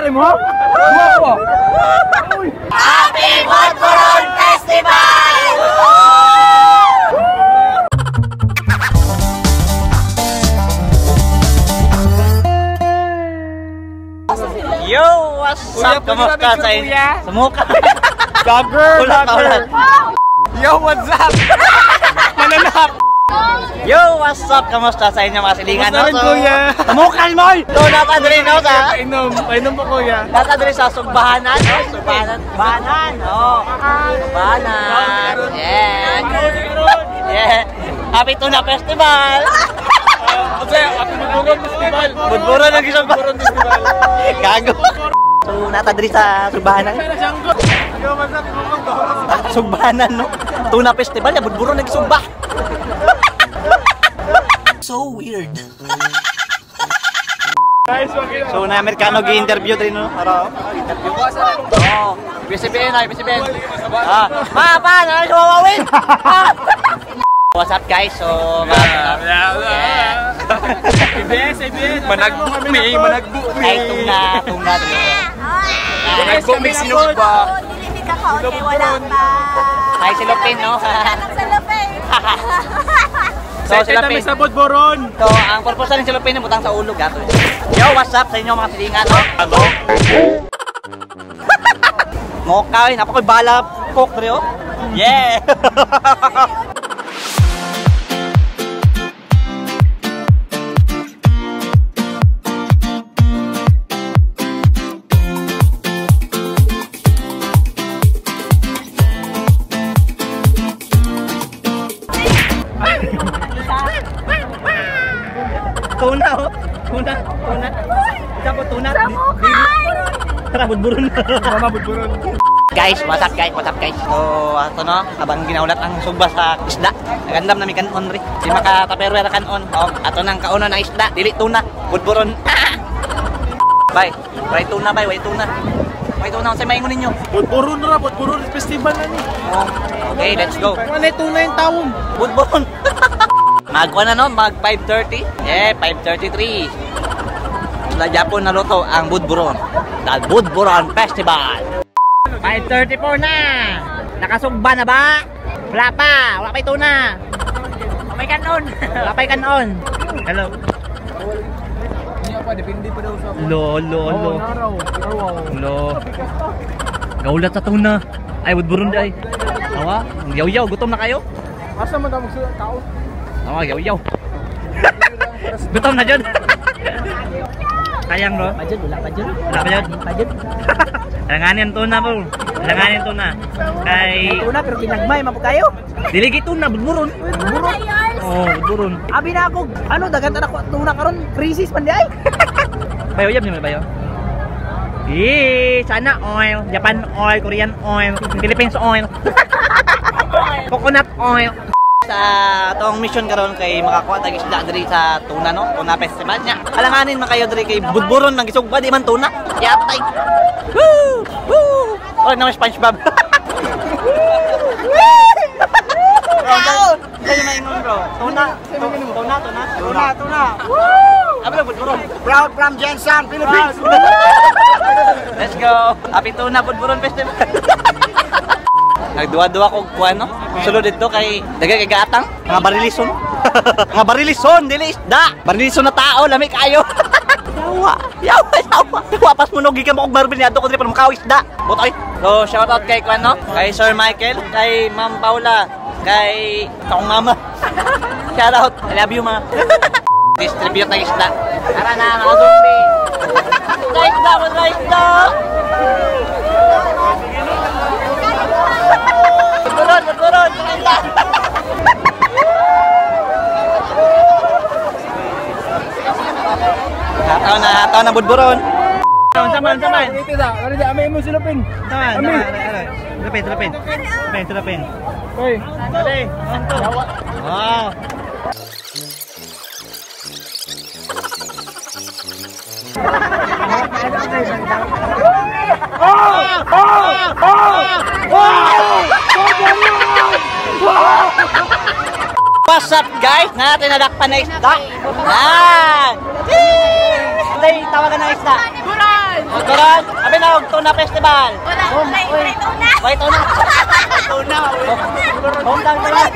rin mo? Happy Budburon Festival! Yo, what's up? Kamusta sa inyo? Sumuka. Vlogger! Yo, what's up? Mananap! Yo, what's up? Kamusta sa inyo mga silingan? Kamusta rin, kuya? Sumukan mo! So, natadali na sa... Painom po, kuya. Natadali sa Sugbahanan. Sugbahanan. Bahanan. Bahanan. Yeah. Yeah. Happy Tuna Festival! Happy Budburon Festival! Budburon lagi sa Budburon Festival. Gago. So, natadali sa Sugbahanan. Yo, what's up? Sugbahanan, no? Tuna Festival, ya Budburon lagi Sugba. So weird. So, na Amerikano gi-interview din, no? Para interview. Oo. PCBN ay, PCBN. Pa, na suwawin. What's up, guys? So, ABS. Managbo mi. ay, tuna. Managbo mi sinugba. Hindi kakaon kay wala pa. Ay, silupin, no? Salapin. So, silupin. Sa Budburon. So, ang purpose ng silupin, butang sa ulo, gato. Yo, what's up sa inyo mga silingan, no? Ano? Mokay, napakoy bala coke, bro. Yeah! Tuna. Isa po tuna. Tara, Budburon. Budburon. Guys, what's up guys? So, ato no, habang ginaulat ang sugba sa isda. Nagandam na mi kanon ri. Di makatapero ra kanon. Ato nang kauno ng isda, dili tuna, Budburon. Bye. Try tuna bye, way tuna. Way tuna sa maingon ninyo. Budburon Festival na ni. Okay, let's go. Ano tuna yung taon? Budburon. Mag-1 na no, mag 5:30. Yeah, 5:33. Sa Japon na luto ang Budburon. The Budburon Festival. 5:34 na. Nakasugba na ba? Wala pa ito na. May kanon. Wala pa kanon. Hello. Hindi pa, depende pa daw sa... Lo. Naraw. Gaulat sa tuna. Ay, Budburon day. Awa, yaw, gutom na kayo? Asa man damog sa tao? Awa, yaw. Gutom na dyan. Kayang, bro? Wala pa dyan. Alanganin tuna, bro. Kay... Tuna pero kinagmay mapo kayo. Diligi tuna, Budburon. Oh, Budburon. Abi na ako, ano dagan ta na tuna karon, crisis man di ay. Bayo yam ni bayo. Sana oil, Japan oil, Korean oil, Philippines oil. Coconut oil. Sa tong mission karon kay makakuha tag isda diri sa tuna no, tuna festival nya. Alanganin man kayo diri kay Budburon nang gisugba di man tuna. Yapay. Woo! Oh, na SpongeBob. Kayo maingon bro. Tuna. Abra Budburon. Proud from Jensen, Philippines! Let's go. Happy Tuna Budburon Festival. Nagduwa-duwa ko kuan no. Sulod dito kay dagay kay gatang, mga barilison, dili isda. Barilison na tao, lami kayo. Yawa. Wapas mo nogi ka mo og barbilyado ko diri para makawis isda. Butoy. So shout out kay kuan no, kay Sir Michael, kay Ma'am Paula, kay taong mama. Shout out. I love you ma. Distribute ng isda. Tara na mga zombie. Isda. Budburon. Hataw na Budburon. Saman. Ano di amay mo silupin? Silupin. Hoy, Dali. Wow. What's up guys? Natin nadakpan na isda. Yan! Dahil tawagan ng isda. Budburon, abi na og tuna festival. Wala, wala tuna. Wait, tuna. Tuna. Homdang tuna.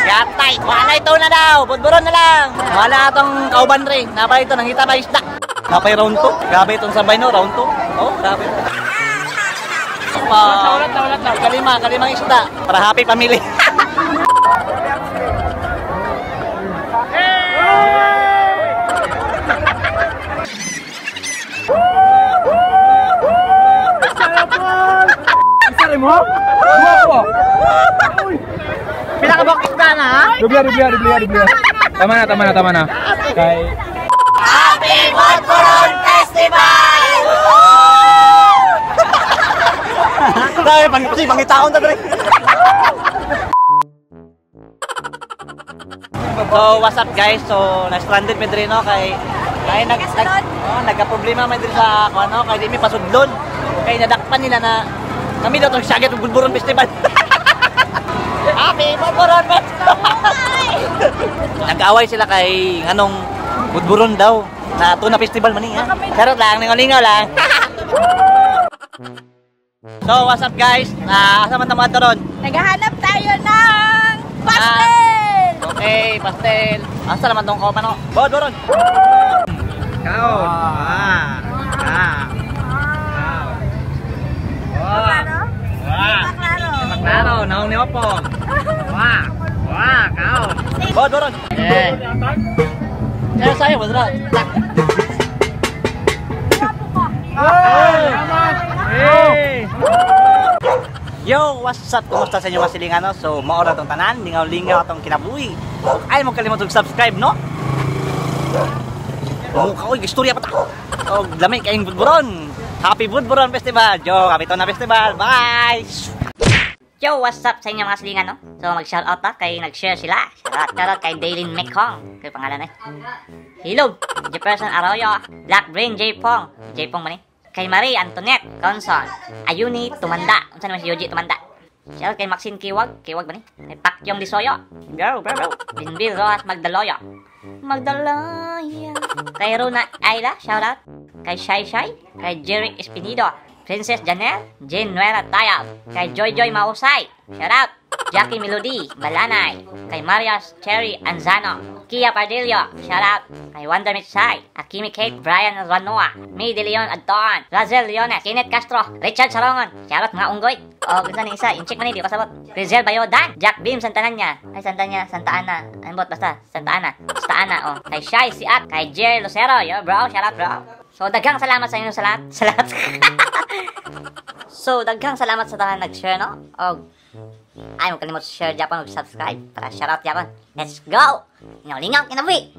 Yatay, wala tuna daw. Budburon na lang. Wala atong kauban rin. Napay ito, nangita pa isda. Napay round 2. Grabe itong sabay no, round 2. Oh, grabe. Ulat na. Kalimang isda. Para happy family. Sari mo? Wow! Pila ka bakit na na? Dublia. Tama na. Kay... Happy Budburon Festival! Dahil pangitaon na rin. So, what's up guys? So, na-stranded mi diri no kay nagka-problema man diri sa ano kay di mi pasudlon. Kay nadakpan nila na kami daw tong sagit ng Budburon Festival. Happy Budburon Festival! Nag-away sila kay anong Budburon daw na tuna festival man ha. Charot lang, ningaw lang. So, what's up guys? Asa man tamo ron? Naghahanap tayo ng pastel! Okay, pastel. Asa naman tong kauban no? Budburon. Kaon. Ano? Klaro, naong ni Opong. Kaon. Budburon. Kaya saya mo dra. Hey! Yo, what's up? Kumusta sa inyo mga silingano? So, maora tong tanan, lingaw-lingaw atong kinabuhi. Ay mo kalimot subscribe, no? Mukha ko, istorya pa ta. So, lamig kayong Budburon. Happy Budburon Festival. Yo, kapito na festival. Bye! Yo, what's up sa inyo mga silingan, no? So, mag-shoutout na kay nag-share sila. Shoutout kay Daylin Mekong. Kaya pangalan Hilog, Jefferson Arroyo, Black Brain J. Pong man kay Marie Antoinette Conson, Ayuni Tumanda. Unsa naman si Yoji Tumanda? Shoutout kay Maxine Kiwag ba ni? Kay Pakyong Disoyo. Bro. Binbil Rojas Magdaloyo. Kay Runa Ayla, shoutout. Kay Shai, kay Jerry Espinido, Princess Janelle, Jane Nuera Tayab, kay Joy Mausay, shoutout. Jackie Melody, Balanay, kay Marias Cherry Anzano, Kia Pardillo, shoutout. Kay Wanda Mitsay, Akimi Kate, Brian Ranoa, May De Leon Adton, Razel Leones, Kenneth Castro, Richard Sarongon, shoutout mga unggoy. O, gusto ni isa, in-check man di pasabot. Rizal Bayodan, Jack Beam Santa Ana, Santa Ana, anbot basta, Santa Ana, oh. Kay Shai Siat, kay Jerry Lucero, yo bro, shoutout bro. So, daghang salamat sa inyo sa lahat. So, daghang salamat sa tahan nag-share, no? O, ay mo kalimot share Japan, mag-subscribe para shoutout Japan. Let's go! Lingaw, kinabuhi!